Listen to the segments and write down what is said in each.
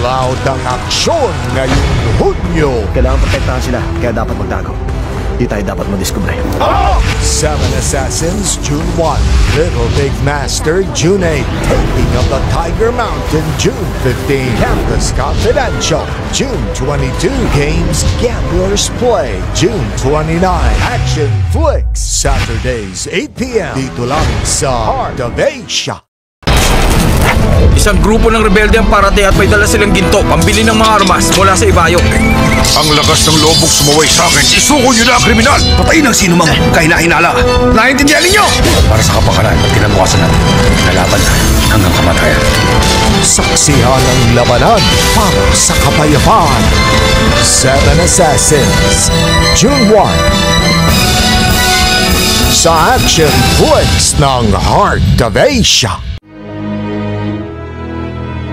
All-out ang aksyon ngayong Hunyo. Kailangan protektahan sila, kaya dapat magtago. Di tayo dapat madiskubre. Seven Assassins, June 1. Little Big Master, June 8. Taking of the Tiger Mountain, June 15. Campus Confidential, June 22. Games Gamblers Play, June 29. Action Flicks, Saturdays, 8 p.m. Dito lang sa Heart of Asia. Isang grupo ng rebelde ang parating at may dala silang ginto, pambili ng mga armas mula sa ibayo. Ang lakas ng loob mong sumaway sa akin. Isuko niyo na ang kriminal. Patayin ang sino mang kahinala. Naintindihan ninyo? Para sa kapakanan at kinabukasan natin, nalaban na hanggang kamatayan. Saksihan ang labanan para sa kapayapaan. Seven Assassins, June 1. Sa Action Flicks ng Heart of Asia.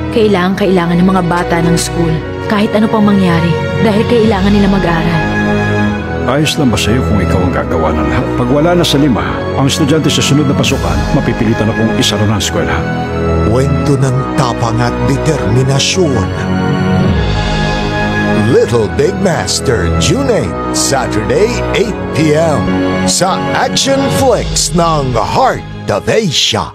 Kailangan ng mga bata ng school kahit ano pang mangyari dahil kailangan nila mag-aral. Ayos lang ba sa'yo kung ikaw ang gagawa ng lahat? Pag wala na sa 5, ang estudyante sa sunod na pasukan, mapipilitan na pong isara ng eskwela. Kwento ng tapang at determinasyon. Little Big Master, June 8, Saturday, 8 p.m. sa Action Flicks ng Heart of Asia.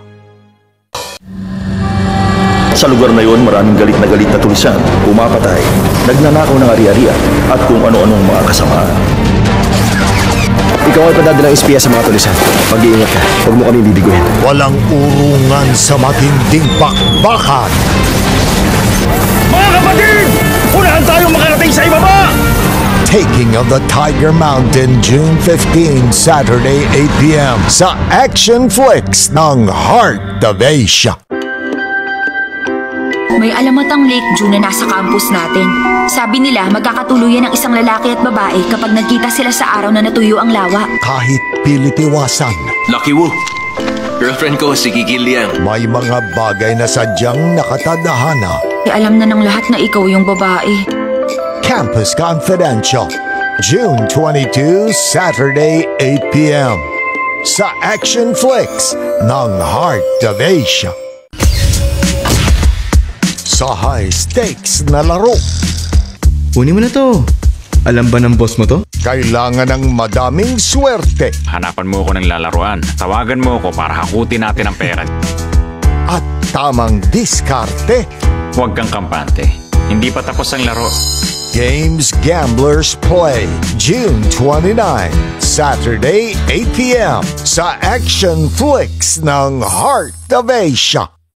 Sa lugar na yon, maraming galit na tulisan, pumapatay, nagnanakaw ng ari-arian, at kung ano-anong mga kasamaan. Ikaw ay padadalang espiya sa mga tulisan. Mag-iingat ka, huwag mo kami bibiguin. Walang urungan sa matinding bakbakan. Mga kapatid! Unahan tayong makarating sa ibaba! Taking of the Tiger Mountain, June 15, Saturday, 8 p.m. sa Action Flicks ng Heart of Asia. May alamatang Lake June na nasa campus natin. Sabi nila magkakatuluyan ng isang lalaki at babae kapag nagkita sila sa araw na natuyo ang lawa. Kahit pilitiwasan, Lucky Wu, girlfriend ko si Kikilian. may mga bagay na sadyang nakatadhana. Alam na ng lahat na ikaw yung babae. Campus Confidential, June 22, Saturday, 8 p.m. sa Action Flicks ng Heart of Asia. Sa high-stakes na laro, Kunin mo na to. Alam ba ng boss mo to? kailangan ng madaming swerte Hanapan mo ako ng lalaruan. Tawagan mo ako para hakutin natin ang pera. at tamang diskarte. Huwag kang kampante. Hindi pa tapos ang laro. Games Gamblers Play, June 29, Saturday, 8 p.m. sa Action Flicks ng Heart of Asia.